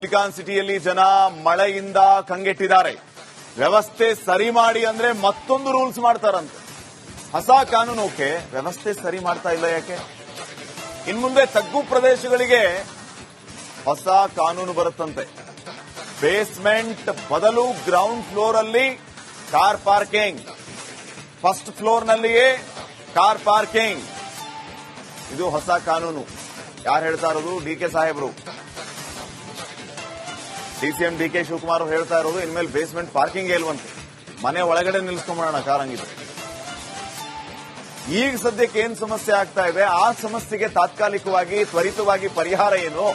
Silicon ಸಿಟಿಯಲ್ಲಿ ಜನ ಮಳೆಯಿಂದ ಕಂಗೆಟ್ಟಿದ್ದಾರೆ. ವ್ಯವಸ್ಥೆ ಸರಿ ಮಾಡಿ ಅಂದ್ರೆ ಮತ್ತೊಂದು ರೂಲ್ಸ್ ಮಾಡ್ತಾರಂತೆ. ಹೊಸ ಕಾನೂನು ಓಕೆ, ವ್ಯವಸ್ಥೆ ಸರಿ ಮಾಡ್ತಾ ಇಲ್ಲ ಯಾಕೆ? ಇನ್ಮುಂದೆ ತಗ್ಗು ಪ್ರದೇಶಗಳಿಗೆ ಹೊಸ ಕಾನೂನು ಬರುತ್ತಂತೆ. ಬೇಸ್ಮೆಂಟ್ ಬದಲು ಗ್ರೌಂಡ್ ಫ್ಲೋರ್ ಅಲ್ಲಿ ಕಾರ್ ಪಾರ್ಕಿಂಗ್, ಫಸ್ಟ್ ಫ್ಲೋರ್ ನಲ್ಲಿಯೇ ಕಾರ್ ಪಾರ್ಕಿಂಗ್. ಇದು ಹೊಸ ಕಾನೂನು. ಯಾರು ಹೇಳ್ತಾ ಇರೋದು? ಡಿಕೆ ಸಾಹೇಬರು, ಡಿಸಿಎಂ ಡಿಕೆ ಶಿವಕುಮಾರ್ ಹೇಳ್ತಾ ಇರೋದು. ಇನ್ಮೇಲೆ ಬೇಸ್ಮೆಂಟ್ ಪಾರ್ಕಿಂಗ್ ಇಲ್ವಂತೆ, ಮನೆ ಒಳಗಡೆ ನಿಲ್ಲಿಸ್ಕೊಂಡ್ಬಿಡೋಣ ಕಾರಂಗಿದ್ರೆ. ಈಗ ಸದ್ಯಕ್ಕೆ ಏನ್ ಸಮಸ್ಯೆ ಆಗ್ತಾ ಇದೆ, ಆ ಸಮಸ್ಯೆಗೆ ತಾತ್ಕಾಲಿಕವಾಗಿ ತ್ವರಿತವಾಗಿ ಪರಿಹಾರ ಏನು,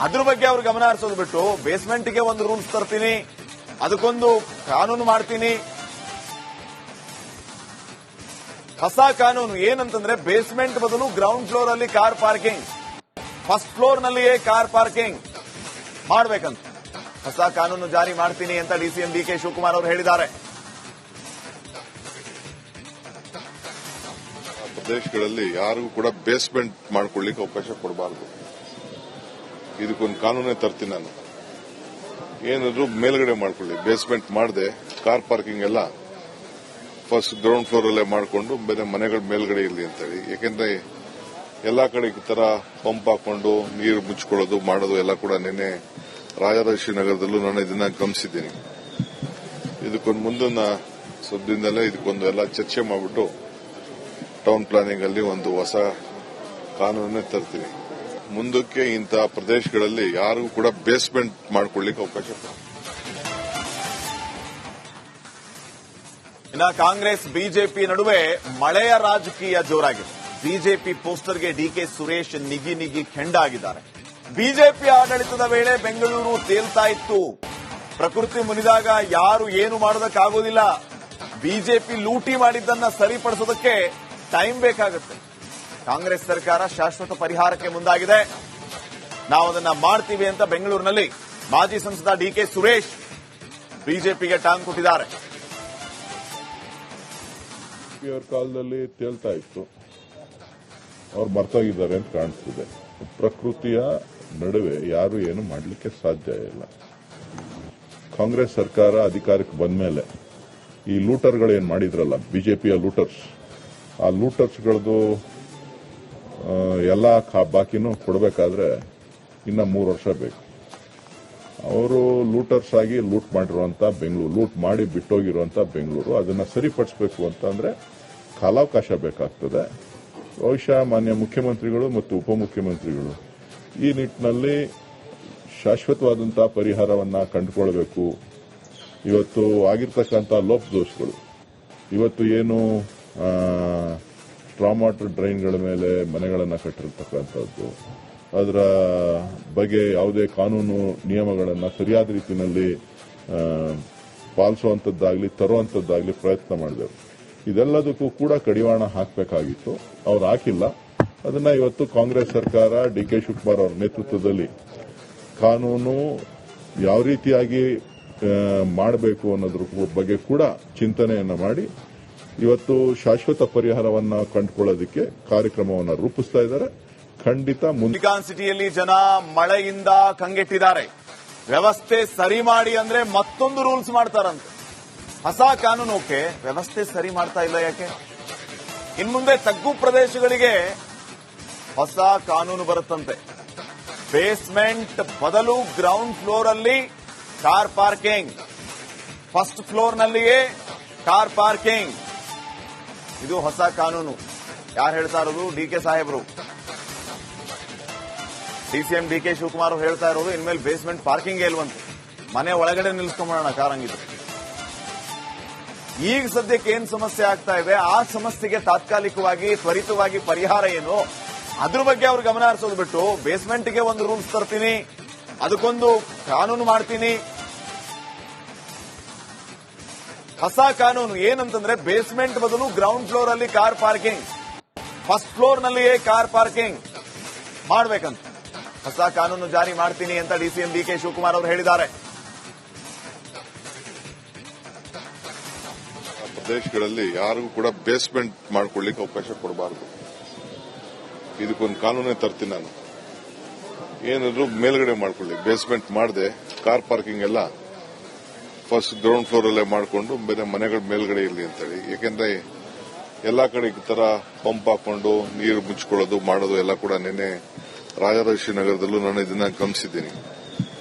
ಅದ್ರ ಬಗ್ಗೆ ಅವ್ರು ಗಮನ ಹರಿಸೋದು ಬಿಟ್ಟು ಬೇಸ್ಮೆಂಟ್ಗೆ ಒಂದು ರೂಲ್ಸ್ ತರ್ತೀನಿ, ಅದಕ್ಕೊಂದು ಕಾನೂನು ಮಾಡ್ತೀನಿ. ಹೊಸ ಕಾನೂನು ಏನಂತಂದ್ರೆ ಬೇಸ್ಮೆಂಟ್ ಬದಲು ಗ್ರೌಂಡ್ ಫ್ಲೋರ್ ಅಲ್ಲಿ ಕಾರ್ ಪಾರ್ಕಿಂಗ್, ಫಸ್ಟ್ ಫ್ಲೋರ್ ನಲ್ಲಿಯೇ ಕಾರ್ ಪಾರ್ಕಿಂಗ್ ಮಾಡಬೇಕಂತ ಹೊಸ ಕಾನೂನು ಜಾರಿ ಮಾಡ್ತೀನಿ ಅಂತ ಡಿಸಿಎಂ ಡಿಕೆ ಶಿವಕುಮಾರ್ ಅವರು ಹೇಳಿದ್ದಾರೆ. ಪ್ರದೇಶಗಳಲ್ಲಿ ಯಾರಿಗೂ ಕೂಡ ಬೇಸ್ಮೆಂಟ್ ಮಾಡ್ಕೊಳ್ಳಿಕ್ಕೆ ಅವಕಾಶ ಕೊಡಬಾರದು. ಇದಕ್ಕೊಂದು ಕಾನೂನೇ ತರ್ತೀನಿ ನಾನು. ಏನಾದ್ರು ಮೇಲ್ಗಡೆ ಮಾಡ್ಕೊಳ್ಳಿ, ಬೇಸ್ಮೆಂಟ್ ಮಾಡದೆ ಕಾರ್ ಪಾರ್ಕಿಂಗ್ ಎಲ್ಲ ಫಸ್ಟ್ ಗ್ರೌಂಡ್ ಫ್ಲೋರ್ ಅಲ್ಲೇ ಮಾಡಿಕೊಂಡು ಬೇರೆ ಮನೆಗಳ ಮೇಲ್ಗಡೆ ಇರಲಿ ಅಂತೇಳಿ. ಯಾಕೆಂದ್ರೆ ಎಲ್ಲಾ ಕಡೆ ಈ ತರ ಪಂಪ್ ಹಾಕೊಂಡು ನೀರು ಮುಚ್ಕೊಳ್ಳೋದು ಮಾಡೋದು ಎಲ್ಲ ಕೂಡ ನಿನ್ನೆ ರಾಜರಾಜೇಶ್ವರಿ ನಗರದಲ್ಲೂ ನಾನು ಇದನ್ನ ಗಮನಿಸಿದ್ದೀನಿ. ಇದಕ್ಕೊಂದು ಮುಂದಿನ ಸದ್ಯದಲ್ಲೇ ಇದಕ್ಕೊಂದು ಎಲ್ಲ ಚರ್ಚೆ ಮಾಡಿಬಿಟ್ಟು ಟೌನ್ ಪ್ಲಾನಿಂಗ್ ಅಲ್ಲಿ ಒಂದು ಹೊಸ ಕಾನೂನೇ ತರ್ತೀನಿ. ಮುಂದಕ್ಕೆ ಇಂತಹ ಪ್ರದೇಶಗಳಲ್ಲಿ ಯಾರಿಗೂ ಕೂಡ ಬೇಸ್ಮೆಂಟ್ ಮಾಡ್ಕೊಳ್ಳಿಕ್ಕೆ ಅವಕಾಶ. ಇನ್ನು ಕಾಂಗ್ರೆಸ್ ಬಿಜೆಪಿ ನಡುವೆ ಮಳೆಯ ರಾಜಕೀಯ ಜೋರಾಗಿದೆ. ಬಿಜೆಪಿ ಪೋಸ್ಟರ್ಗೆ ಡಿಕೆ ಸುರೇಶ್ ನಿಗಿ ನಿಗಿ ಕೆಂಡಾಗಿದ್ದಾರೆ. ಬಿಜೆಪಿ ಆಡಳಿತದ ವೇಳೆ ಬೆಂಗಳೂರು ತೇಲ್ತಾ ಇತ್ತು. ಪ್ರಕೃತಿ ಮುನಿದಾಗ ಯಾರು ಏನು ಮಾಡೋದಕ್ಕಾಗೋದಿಲ್ಲ. ಬಿಜೆಪಿ ಲೂಟಿ ಮಾಡಿದ್ದನ್ನ ಸರಿಪಡಿಸೋದಕ್ಕೆ ಟೈಮ್ ಬೇಕಾಗುತ್ತೆ. ಕಾಂಗ್ರೆಸ್ ಸರ್ಕಾರ ಶಾಶ್ವತ ಪರಿಹಾರಕ್ಕೆ ಮುಂದಾಗಿದೆ. ನಾವು ಅದನ್ನ ಮಾಡ್ತೀವಿ ಅಂತ ಬೆಂಗಳೂರಿನಲ್ಲಿ ಮಾಜಿ ಸಂಸದ ಡಿಕೆ ಸುರೇಶ್ ಬಿಜೆಪಿಗೆ ಟಾಂಗ್ ಕೊಟ್ಟಿದ್ದಾರೆ. ಅವ್ರ ಕಾಲದಲ್ಲಿ ತೇಲ್ತಾ ಇತ್ತು, ಅವ್ರು ಮರ್ತೋಗಿದ್ದಾರೆ ಅಂತ ಕಾಣಿಸ್ತಿದೆ. ಪ್ರಕೃತಿಯ ನಡುವೆ ಯಾರು ಏನು ಮಾಡಲಿಕ್ಕೆ ಸಾಧ್ಯ ಇಲ್ಲ. ಕಾಂಗ್ರೆಸ್ ಸರ್ಕಾರ ಅಧಿಕಾರಕ್ಕೆ ಬಂದ ಮೇಲೆ ಈ ಲೂಟರ್ಗಳು ಏನ್ ಮಾಡಿದ್ರಲ್ಲ, ಬಿಜೆಪಿಯ ಲೂಟರ್ಸ್, ಆ ಲೂಟರ್ಸ್ಗಳದ್ದು ಎಲ್ಲ ಬಾಕಿನೂ ಕೊಡಬೇಕಾದ್ರೆ ಇನ್ನ 3 ವರ್ಷ ಬೇಕು. ಅವರು ಲೂಟರ್ಸ್ ಆಗಿ ಲೂಟ್ ಮಾಡಿರುವಂತ ಬೆಂಗಳೂರು, ಲೂಟ್ ಮಾಡಿ ಬಿಟ್ಟೋಗಿರುವಂತ ಬೆಂಗಳೂರು, ಅದನ್ನ ಸರಿಪಡಿಸಬೇಕು ಅಂತಂದ್ರೆ ಕಾಲಾವಕಾಶ ಬೇಕಾಗ್ತದೆ. ಬಹುಶಃ ಮಾನ್ಯ ಮುಖ್ಯಮಂತ್ರಿಗಳು ಮತ್ತು ಉಪಮುಖ್ಯಮಂತ್ರಿಗಳು ಈ ನಿಟ್ಟಿನಲ್ಲಿ ಶಾಶ್ವತವಾದಂತಹ ಪರಿಹಾರವನ್ನ ಕಂಡುಕೊಳ್ಬೇಕು. ಇವತ್ತು ಆಗಿರ್ತಕ್ಕಂಥ ಲೋಪದೋಷಗಳು, ಇವತ್ತು ಏನು ಸ್ಟ್ರಾಮ್ ವಾಟರ್ ಡ್ರೈನ್ಗಳ ಮೇಲೆ ಮನೆಗಳನ್ನು ಕಟ್ಟಿರ್ತಕ್ಕಂಥದ್ದು, ಅದರ ಬಗ್ಗೆ ಯಾವುದೇ ಕಾನೂನು ನಿಯಮಗಳನ್ನು ಸರಿಯಾದ ರೀತಿಯಲ್ಲಿ ಪಾಲಿಸುವಂತದ್ದಾಗಲಿ ತರುವಂತದ್ದಾಗಲಿ ಪ್ರಯತ್ನ ಮಾಡಿದರು. ಇದೆಲ್ಲದಕ್ಕೂ ಕೂಡ ಕಡಿವಾಣ ಹಾಕಬೇಕಾಗಿತ್ತು, ಅವ್ರು ಹಾಕಿಲ್ಲ. ಅದನ್ನ ಇವತ್ತು ಕಾಂಗ್ರೆಸ್ ಸರ್ಕಾರ ಡಿಕೆ ಶಿವಕುಮಾರ್ ಅವರ ನೇತೃತ್ವದಲ್ಲಿ ಕಾನೂನು ಯಾವ ರೀತಿಯಾಗಿ ಮಾಡಬೇಕು ಅನ್ನೋದ್ರ ಬಗ್ಗೆ ಕೂಡ ಚಿಂತನೆಯನ್ನ ಮಾಡಿ ಇವತ್ತು ಶಾಶ್ವತ ಪರಿಹಾರವನ್ನ ಕಂಡುಕೊಳ್ಳೋದಕ್ಕೆ ಕಾರ್ಯಕ್ರಮವನ್ನು ರೂಪಿಸ್ತಾ ಇದ್ದಾರೆ. ಖಂಡಿತ ಸಿಲಿಕಾನ್ ಸಿಟಿಯಲ್ಲಿ ಜನ ಮಳೆಯಿಂದ ಕಂಗೆಟ್ಟಿದ್ದಾರೆ. ವ್ಯವಸ್ಥೆ ಸರಿ ಮಾಡಿ ಅಂದ್ರೆ ಮತ್ತೊಂದು ರೂಲ್ಸ್ ಮಾಡ್ತಾರಂತೆ. ಹೊಸ ಕಾನೂನು ಓಕೆ, ವ್ಯವಸ್ಥೆ ಸರಿ ಮಾಡ್ತಾ ಇಲ್ಲ ಯಾಕೆ? ಇನ್ಮುಂದೆ ತಗ್ಗು ಪ್ರದೇಶಗಳಿಗೆ ಹೊಸ ಕಾನೂನು ಬರುತ್ತಂತೆ. ಬೇಸ್ಮೆಂಟ್ ಬದಲು ಗ್ರೌಂಡ್ ಫ್ಲೋರ್ ಅಲ್ಲಿ ಕಾರ್ ಪಾರ್ಕಿಂಗ್, ಫಸ್ಟ್ ಫ್ಲೋರ್ ನಲ್ಲಿಯೇ ಕಾರ್ ಪಾರ್ಕಿಂಗ್. ಇದು ಹೊಸ ಕಾನೂನು. ಯಾರು ಹೇಳ್ತಾ ಇರೋದು? ಡಿಕೆ ಸಾಹೇಬರು, ಡಿಸಿಎಂ ಡಿಕೆ ಶಿವಕುಮಾರ್ ಹೇಳ್ತಾ ಇರೋದು. ಇನ್ಮೇಲೆ ಬೇಸ್ಮೆಂಟ್ ಪಾರ್ಕಿಂಗ್ ಇಲ್ವಂತೆ, ಮನೆ ಒಳಗಡೆ ನಿಲ್ಲಿಸ್ಕೊಂಡ್ಬಿಡೋಣ ಕಾರಂಗಿದ್ರೆ. ಈಗ ಸದ್ಯಕ್ಕೆ ಏನ್ ಸಮಸ್ಯೆ ಆಗ್ತಾ ಇದೆ, ಆ ಸಮಸ್ಯೆಗೆ ತಾತ್ಕಾಲಿಕವಾಗಿ ತ್ವರಿತವಾಗಿ ಪರಿಹಾರ ಏನು, ಅದ್ರ ಬಗ್ಗೆ ಅವ್ರು ಗಮನ ಹರಿಸೋದು ಬಿಟ್ಟು ಬೇಸ್ಮೆಂಟ್ಗೆ ಒಂದು ರೂಲ್ಸ್ ತರ್ತೀನಿ, ಅದಕ್ಕೊಂದು ಕಾನೂನು ಮಾಡ್ತೀನಿ. ಹೊಸ ಕಾನೂನು ಏನಂತಂದ್ರೆ ಬೇಸ್ಮೆಂಟ್ ಬದಲು ಗ್ರೌಂಡ್ ಫ್ಲೋರ್ ಅಲ್ಲಿ ಕಾರ್ ಪಾರ್ಕಿಂಗ್, ಫಸ್ಟ್ ಫ್ಲೋರ್ ನಲ್ಲಿಯೇ ಕಾರ್ ಪಾರ್ಕಿಂಗ್ ಮಾಡಬೇಕಂತ ಹೊಸ ಕಾನೂನು ಜಾರಿ ಮಾಡ್ತೀನಿ ಅಂತ ಡಿಸಿಎಂ ಡಿಕೆ ಶಿವಕುಮಾರ್ ಅವರು ಹೇಳಿದ್ದಾರೆ. ಪ್ರದೇಶಗಳಲ್ಲಿ ಯಾರಿಗೂ ಕೂಡ ಬೇಸ್ಮೆಂಟ್ ಮಾಡ್ಕೊಳ್ಳಿಕ್ಕೆ ಅವಕಾಶ ಕೊಡಬಾರದು. ಇದಕ್ಕೊಂದು ಕಾನೂನೇ ತರ್ತೀನಿ ನಾನು. ಏನಾದ್ರು ಮೇಲ್ಗಡೆ ಮಾಡ್ಕೊಳ್ಳಿ, ಬೇಸ್ಮೆಂಟ್ ಮಾಡದೆ ಕಾರ್ ಪಾರ್ಕಿಂಗ್ ಎಲ್ಲ ಫಸ್ಟ್ ಗ್ರೌಂಡ್ ಫ್ಲೋರ್ ಅಲ್ಲೇ ಮಾಡಿಕೊಂಡು ಬೇರೆ ಮನೆಗಳ ಮೇಲ್ಗಡೆ ಇರಲಿ ಅಂತೇಳಿ. ಯಾಕೆಂದ್ರೆ ಎಲ್ಲಾ ಕಡೆ ಈ ತರ ಪಂಪ್ ಹಾಕೊಂಡು ನೀರು ಮುಚ್ಕೊಳ್ಳೋದು ಮಾಡೋದು ಎಲ್ಲ ಕೂಡ ನಿನ್ನೆ ರಾಜರಾಜೇಶ್ವರಿ ನಗರದಲ್ಲೂ ನಾನು ಇದನ್ನ ಗಮನಿಸಿದ್ದೀನಿ.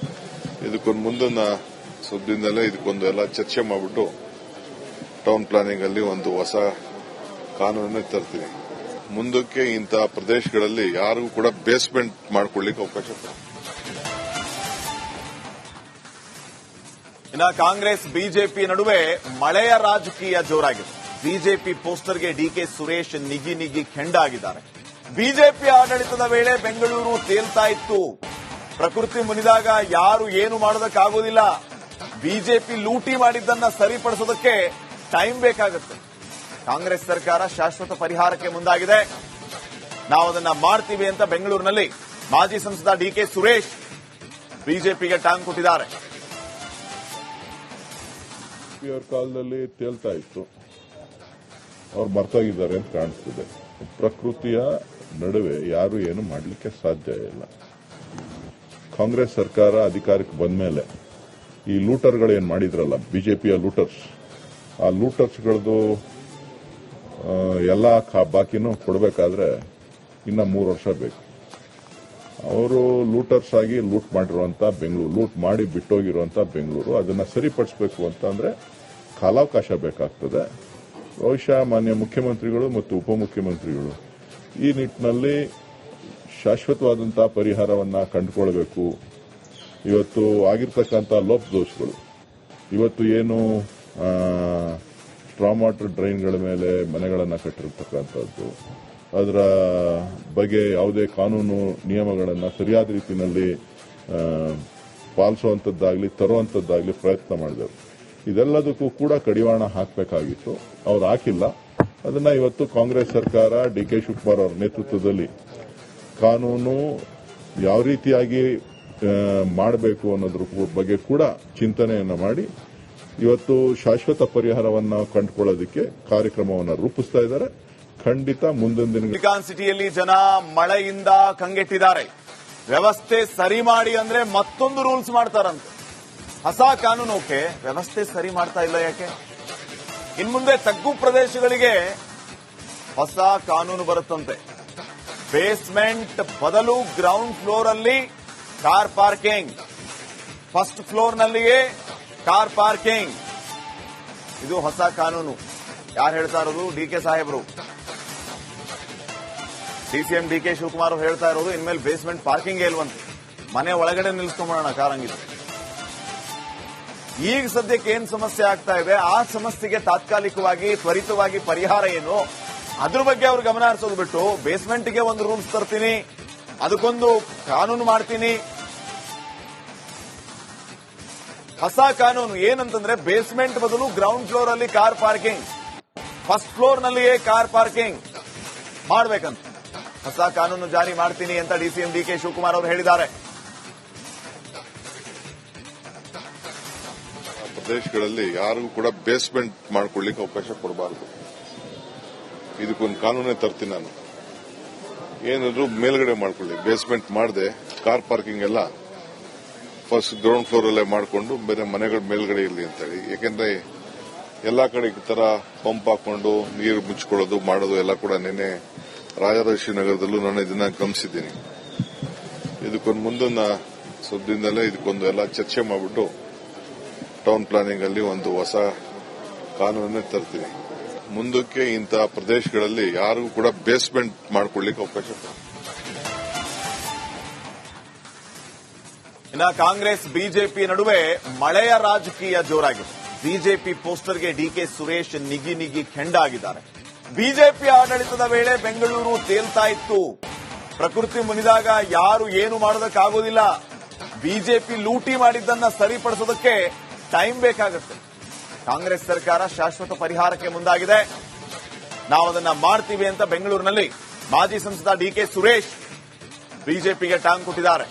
ಇದಕ್ಕೊಂದು ಮುಂದಿನ ಸುದ್ದಿಯಿಂದಲೇ ಇದಕ್ಕೊಂದು ಎಲ್ಲ ಚರ್ಚೆ ಮಾಡಿಬಿಟ್ಟು ಟೌನ್ ಪ್ಲಾನಿಂಗ್ ಅಲ್ಲಿ ಒಂದು ಹೊಸ ಕಾನೂನನ್ನೇ ತರ್ತೀನಿ. ಮುಂದಕ್ಕೆ ಇಂತಹ ಪ್ರದೇಶಗಳಲ್ಲಿ ಯಾರಿಗೂ ಕೂಡ ಬೇಸ್ಮೆಂಟ್ ಮಾಡ್ಕೊಳ್ಳಿಕ್ಕೆ ಅವಕಾಶ ಕೊಡ. ಇನ್ನು ಕಾಂಗ್ರೆಸ್ ಬಿಜೆಪಿ ನಡುವೆ ಮಳೆಯ ರಾಜಕೀಯ ಜೋರಾಗಿದೆ. ಬಿಜೆಪಿ ಪೋಸ್ಟರ್ಗೆ ಡಿಕೆ ಸುರೇಶ್ ನಿಗಿ ನಿಗಿ ಕೆಂಡಾಗಿದ್ದಾರೆ. ಬಿಜೆಪಿ ಆಡಳಿತದ ವೇಳೆ ಬೆಂಗಳೂರು ತೇಲ್ತಾ ಇತ್ತು. ಪ್ರಕೃತಿ ಮುನಿದಾಗ ಯಾರು ಏನು ಮಾಡೋದಕ್ಕಾಗೋದಿಲ್ಲ. ಬಿಜೆಪಿ ಲೂಟಿ ಮಾಡಿದ್ದನ್ನ ಸರಿಪಡಿಸೋದಕ್ಕೆ ಟೈಮ್ ಬೇಕಾಗುತ್ತೆ. ಕಾಂಗ್ರೆಸ್ ಸರ್ಕಾರ ಶಾಶ್ವತ ಪರಿಹಾರಕ್ಕೆ ಮುಂದಾಗಿದೆ. ನಾವು ಅದನ್ನ ಮಾಡ್ತೀವಿ ಅಂತ ಬೆಂಗಳೂರಿನಲ್ಲಿ ಮಾಜಿ ಸಂಸದ ಡಿಕೆ ಸುರೇಶ್ ಬಿಜೆಪಿಗೆ ಟಾಂಗ್ ಕೊಟ್ಟಿದ್ದಾರೆ. ಅವ್ರ ಕಾಲದಲ್ಲಿ ತೇಲ್ತಾ ಇತ್ತು, ಅವ್ರು ಮರ್ತೋಗಿದ್ದಾರೆ ಅಂತ ಕಾಣಿಸ್ತಿದೆ. ಪ್ರಕೃತಿಯ ನಡುವೆ ಯಾರು ಏನು ಮಾಡಲಿಕ್ಕೆ ಸಾಧ್ಯ ಇಲ್ಲ. ಕಾಂಗ್ರೆಸ್ ಸರ್ಕಾರ ಅಧಿಕಾರಕ್ಕೆ ಬಂದ ಮೇಲೆ ಈ ಲೂಟರ್ಗಳು ಏನ್ ಮಾಡಿದ್ರಲ್ಲ, ಬಿಜೆಪಿಯ ಲೂಟರ್ಸ್, ಆ ಲೂಟರ್ಸ್ಗಳದ್ದು ಎಲ್ಲ ಬಾಕಿನೂ ಕೊಡಬೇಕಾದ್ರೆ ಇನ್ನ 3 ವರ್ಷ ಬೇಕು. ಅವರು ಲೂಟರ್ಸ್ ಆಗಿ ಲೂಟ್ ಮಾಡಿರುವಂತ ಬೆಂಗಳೂರು, ಲೂಟ್ ಮಾಡಿ ಬಿಟ್ಟೋಗಿರುವಂತ ಬೆಂಗಳೂರು, ಅದನ್ನ ಸರಿಪಡಿಸಬೇಕು ಅಂತಂದ್ರೆ ಕಾಲಾವಕಾಶ ಬೇಕಾಗ್ತದೆ. ಬಹುಶಃ ಮಾನ್ಯ ಮುಖ್ಯಮಂತ್ರಿಗಳು ಮತ್ತು ಉಪಮುಖ್ಯಮಂತ್ರಿಗಳು ಈ ನಿಟ್ಟಿನಲ್ಲಿ ಶಾಶ್ವತವಾದಂತಹ ಪರಿಹಾರವನ್ನ ಕಂಡುಕೊಳ್ಬೇಕು. ಇವತ್ತು ಆಗಿರ್ತಕ್ಕಂಥ ಲೋಪದೋಷಗಳು, ಇವತ್ತು ಏನು ಸ್ಟ್ರಾಂಗ್ ವಾಟರ್ ಡ್ರೈನ್ಗಳ ಮೇಲೆ ಮನೆಗಳನ್ನು ಕಟ್ಟಿರ್ತಕ್ಕಂಥದ್ದು, ಅದರ ಬಗ್ಗೆ ಯಾವುದೇ ಕಾನೂನು ನಿಯಮಗಳನ್ನು ಸರಿಯಾದ ರೀತಿಯಲ್ಲಿ ಪಾಲಿಸುವಂತದ್ದಾಗಲಿ ತರುವಂತದ್ದಾಗಲಿ ಪ್ರಯತ್ನ ಮಾಡಿದರು. ಇದೆಲ್ಲದಕ್ಕೂ ಕೂಡ ಕಡಿವಾಣ ಹಾಕಬೇಕಾಗಿತ್ತು. ಅವ್ರು ಹಾಕಿಲ್ಲ. ಅದನ್ನ ಇವತ್ತು ಕಾಂಗ್ರೆಸ್ ಸರ್ಕಾರ ಡಿಕೆ ಶಿವಕುಮಾರ್ ಅವರ ನೇತೃತ್ವದಲ್ಲಿ ಕಾನೂನು ಯಾವ ರೀತಿಯಾಗಿ ಮಾಡಬೇಕು ಅನ್ನೋದ್ರ ಬಗ್ಗೆ ಕೂಡ ಚಿಂತನೆಯನ್ನ ಮಾಡಿ ಇವತ್ತು ಶಾಶ್ವತ ಪರಿಹಾರವನ್ನ ಕಂಡುಕೊಳ್ಳೋದಕ್ಕೆ ಕಾರ್ಯಕ್ರಮವನ್ನು ರೂಪಿಸ್ತಾ ಇದ್ದಾರೆ. ಖಂಡಿತ ಮುಂದಿನ ದಿನ ಸಿಲಿಕಾನ್ ಸಿಟಿಯಲ್ಲಿ ಜನ ಮಳೆಯಿಂದ ಕಂಗೆಟ್ಟಿದ್ದಾರೆ. ವ್ಯವಸ್ಥೆ ಸರಿ ಮಾಡಿ ಅಂದ್ರೆ ಮತ್ತೊಂದು ರೂಲ್ಸ್ ಮಾಡ್ತಾರಂತೆ. ಹೊಸ ಕಾನೂನು ಓಕೆ, ವ್ಯವಸ್ಥೆ ಸರಿ ಮಾಡ್ತಾ ಇಲ್ಲ ಯಾಕೆ? ಇನ್ಮುಂದೆ ತಗ್ಗು ಪ್ರದೇಶಗಳಿಗೆ ಹೊಸ ಕಾನೂನು ಬರುತ್ತಂತೆ. ಬೇಸ್ಮೆಂಟ್ ಬದಲು ಗ್ರೌಂಡ್ ಫ್ಲೋರ್ ಅಲ್ಲಿ ಕಾರ್ ಪಾರ್ಕಿಂಗ್, ಫಸ್ಟ್ ಫ್ಲೋರ್ ನಲ್ಲಿಯೇ ಕಾರ್ ಪಾರ್ಕಿಂಗ್. ಇದು ಹೊಸ ಕಾನೂನು. ಯಾರು ಹೇಳ್ತಾ ಇರೋದು? ಡಿಕೆ ಸಾಹೇಬರು, ಡಿಸಿಎಂ ಡಿಕೆ ಶಿವಕುಮಾರ್ ಹೇಳ್ತಾ ಇರೋದು. ಇನ್ಮೇಲೆ ಬೇಸ್ಮೆಂಟ್ ಪಾರ್ಕಿಂಗ್ ಇಲ್ವಂತೆ, ಮನೆ ಒಳಗಡೆ ನಿಲ್ಲಿಸ್ಕೊಂಡ್ಬಿಡೋಣ ಕಾರಂಗಿದ್ದು. ಈಗ ಸದ್ಯಕ್ಕೆ ಏನ್ ಸಮಸ್ಯೆ ಆಗ್ತಾ ಇದೆ, ಆ ಸಮಸ್ಯೆಗೆ ತಾತ್ಕಾಲಿಕವಾಗಿ ತ್ವರಿತವಾಗಿ ಪರಿಹಾರ ಏನು, ಅದ್ರ ಬಗ್ಗೆ ಅವ್ರು ಗಮನ ಹರಿಸೋದು ಬಿಟ್ಟು ಬೇಸ್ಮೆಂಟ್ಗೆ ಒಂದು ರೂಲ್ಸ್ ತರ್ತೀನಿ, ಅದಕ್ಕೊಂದು ಕಾನೂನು ಮಾಡ್ತೀನಿ. ಹೊಸ ಕಾನೂನು ಏನಂತಂದ್ರೆ ಬೇಸ್ಮೆಂಟ್ ಬದಲು ಗ್ರೌಂಡ್ ಫ್ಲೋರ್ ಅಲ್ಲಿ ಕಾರ್ ಪಾರ್ಕಿಂಗ್, ಫಸ್ಟ್ ಫ್ಲೋರ್ ನಲ್ಲಿಯೇ ಕಾರ್ ಪಾರ್ಕಿಂಗ್ ಮಾಡಬೇಕಂತ ಹೊಸ ಕಾನೂನು ಜಾರಿ ಮಾಡ್ತೀನಿ ಅಂತ ಡಿಸಿಎಂ ಡಿಕೆ ಶಿವಕುಮಾರ್ ಅವರು ಹೇಳಿದ್ದಾರೆ. ಪ್ರದೇಶಗಳಲ್ಲಿ ಯಾರಿಗೂ ಕೂಡ ಬೇಸ್ಮೆಂಟ್ ಮಾಡ್ಕೊಳ್ಳಿಕ್ಕೆ ಅವಕಾಶ ಕೊಡಬಾರದು. ಇದಕ್ಕೊಂದು ಕಾನೂನೇ ತರ್ತೀನಿ ನಾನು. ಏನಾದ್ರು ಮೇಲ್ಗಡೆ ಮಾಡ್ಕೊಳ್ಳಿ, ಬೇಸ್ಮೆಂಟ್ ಮಾಡದೆ ಕಾರ್ ಪಾರ್ಕಿಂಗ್ ಎಲ್ಲ ಫಸ್ಟ್ ಗ್ರೌಂಡ್ ಫ್ಲೋರ್ ಅಲ್ಲೇ ಮಾಡಿಕೊಂಡು ಬೇರೆ ಮನೆಗಳ ಮೇಲ್ಗಡೆ ಇರಲಿ ಅಂತೇಳಿ. ಯಾಕೆಂದ್ರೆ ಎಲ್ಲಾ ಕಡೆ ಈ ತರ ಪಂಪ್ ಹಾಕೊಂಡು ನೀರು ಮುಚ್ಕೊಳ್ಳೋದು ಮಾಡೋದು ಎಲ್ಲ ಕೂಡ ನಿನ್ನೆ ರಾಜರಾಜೇಶ್ವರಿ ನಗರದಲ್ಲೂ ನಾನು ಇದನ್ನ ಗಮನಿಸಿದ್ದೀನಿ. ಇದಕ್ಕೊಂದು ಮುಂದಿನ ಸುದ್ದಿಯಿಂದಲೇ ಇದಕ್ಕೊಂದು ಎಲ್ಲ ಚರ್ಚೆ ಮಾಡಿಬಿಟ್ಟು ಟೌನ್ ಪ್ಲಾನಿಂಗ್ ಅಲ್ಲಿ ಒಂದು ಹೊಸ ಕಾನೂನನ್ನೇ ತರ್ತೀನಿ. ಮುಂದಕ್ಕೆ ಇಂತಹ ಪ್ರದೇಶಗಳಲ್ಲಿ ಯಾರಿಗೂ ಕೂಡ ಬೇಸ್ಮೆಂಟ್ ಮಾಡ್ಕೊಳ್ಳಿಕ್ಕೆ ಅವಕಾಶ ಕೊಡ. ಇನ್ನು ಕಾಂಗ್ರೆಸ್ ಬಿಜೆಪಿ ನಡುವೆ ಮಳೆಯ ರಾಜಕೀಯ ಜೋರಾಗಿದೆ. ಬಿಜೆಪಿ ಪೋಸ್ಟರ್ಗೆ ಡಿಕೆ ಸುರೇಶ್ ನಿಗಿ ನಿಗಿ ಕೆಂಡಾಗಿದ್ದಾರೆ. ಬಿಜೆಪಿ ಆಡಳಿತದ ವೇಳೆ ಬೆಂಗಳೂರು ತೇಲ್ತಾ ಇತ್ತು. ಪ್ರಕೃತಿ ಮುನಿದಾಗ ಯಾರು ಏನು ಮಾಡೋದಕ್ಕಾಗೋದಿಲ್ಲ. ಬಿಜೆಪಿ ಲೂಟಿ ಮಾಡಿದ್ದನ್ನ ಸರಿಪಡಿಸೋದಕ್ಕೆ ಟೈಮ್ ಬೇಕಾಗುತ್ತೆ. ಕಾಂಗ್ರೆಸ್ ಸರ್ಕಾರ ಶಾಶ್ವತ ಪರಿಹಾರಕ್ಕೆ ಮುಂದಾಗಿದೆ. ನಾವು ಅದನ್ನ ಮಾಡ್ತೀವಿ ಅಂತ ಬೆಂಗಳೂರಿನಲ್ಲಿ ಮಾಜಿ ಸಂಸದ ಡಿಕೆ ಸುರೇಶ್ ಬಿಜೆಪಿಗೆ ಟಾಂಗ್ ಕೊಟ್ಟಿದ್ದಾರೆ.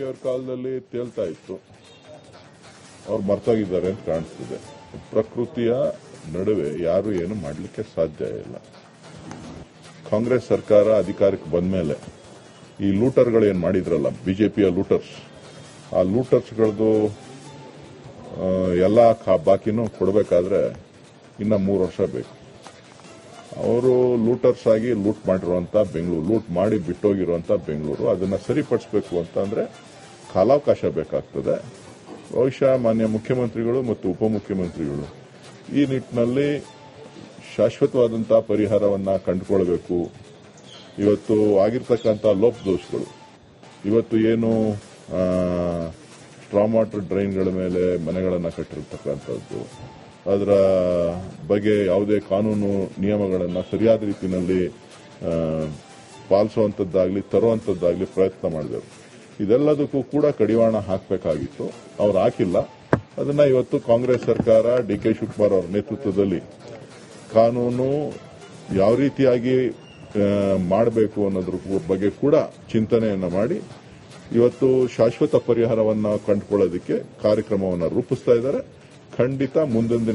ಅವ್ರ ಕಾಲದಲ್ಲಿ ತೇಲ್ತಾ ಇತ್ತು, ಅವ್ರು ಮರ್ತೋಗಿದ್ದಾರೆ ಅಂತ ಕಾಣಿಸ್ತಿದೆ. ಪ್ರಕೃತಿಯ ನಡುವೆ ಯಾರು ಏನು ಮಾಡಲಿಕ್ಕೆ ಸಾಧ್ಯ ಇಲ್ಲ. ಕಾಂಗ್ರೆಸ್ ಸರ್ಕಾರ ಅಧಿಕಾರಕ್ಕೆ ಬಂದ ಮೇಲೆ ಈ ಲೂಟರ್ಗಳು ಏನ್ ಮಾಡಿದ್ರಲ್ಲ ಬಿಜೆಪಿಯ ಲೂಟರ್ಸ್, ಆ ಲೂಟರ್ಸ್ಗಳದ್ದು ಎಲ್ಲ ಬಾಕಿನೂ ಕೊಡಬೇಕಾದ್ರೆ ಇನ್ನ 3 ವರ್ಷ ಬೇಕು. ಅವರು ಲೂಟರ್ಸ್ ಆಗಿ ಲೂಟ್ ಮಾಡಿರುವಂತ ಬೆಂಗಳೂರು, ಲೂಟ್ ಮಾಡಿ ಬಿಟ್ಟೋಗಿರುವಂತ ಬೆಂಗಳೂರು, ಅದನ್ನ ಸರಿಪಡಿಸಬೇಕು ಅಂತಂದ್ರೆ ಕಾಲಾವಕಾಶ ಬೇಕಾಗ್ತದೆ. ಬಹುಶಃ ಮಾನ್ಯ ಮುಖ್ಯಮಂತ್ರಿಗಳು ಮತ್ತು ಉಪಮುಖ್ಯಮಂತ್ರಿಗಳು ಈ ನಿಟ್ಟಿನಲ್ಲಿ ಶಾಶ್ವತವಾದಂತಹ ಪರಿಹಾರವನ್ನ ಕಂಡುಕೊಳ್ಬೇಕು. ಇವತ್ತು ಆಗಿರ್ತಕ್ಕಂಥ ಲೋಪದೋಷಗಳು, ಇವತ್ತು ಏನು ಸ್ಟ್ರಾಮ್ ವಾಟರ್ ಡ್ರೈನ್ಗಳ ಮೇಲೆ ಮನೆಗಳನ್ನು ಕಟ್ಟಿರ್ತಕ್ಕಂಥದ್ದು, ಅದರ ಬಗ್ಗೆ ಯಾವುದೇ ಕಾನೂನು ನಿಯಮಗಳನ್ನು ಸರಿಯಾದ ರೀತಿಯಲ್ಲಿ ಪಾಲಿಸುವಂತದ್ದಾಗಲಿ ತರುವಂತದ್ದಾಗಲಿ ಪ್ರಯತ್ನ ಮಾಡಿದರು. ಇದೆಲ್ಲದಕ್ಕೂ ಕೂಡ ಕಡಿವಾಣ ಹಾಕಬೇಕಾಗಿತ್ತು. ಅವ್ರು ಹಾಕಿಲ್ಲ. ಅದನ್ನ ಇವತ್ತು ಕಾಂಗ್ರೆಸ್ ಸರ್ಕಾರ ಡಿ.ಕೆ. ಶಿವಕುಮಾರ್ ಅವರ ನೇತೃತ್ವದಲ್ಲಿ ಕಾನೂನು ಯಾವ ರೀತಿಯಾಗಿ ಮಾಡಬೇಕು ಅನ್ನೋದ್ರ ಬಗ್ಗೆ ಕೂಡ ಚಿಂತನೆಯನ್ನ ಮಾಡಿ ಇವತ್ತು ಶಾಶ್ವತ ಪರಿಹಾರವನ್ನ ಕಂಡುಕೊಳ್ಳೋದಕ್ಕೆ ಕಾರ್ಯಕ್ರಮವನ್ನು ರೂಪಿಸ್ತಾ ಇದ್ದಾರೆ. ಖಂಡಿತ ಮುಂದಿನ ದಿನ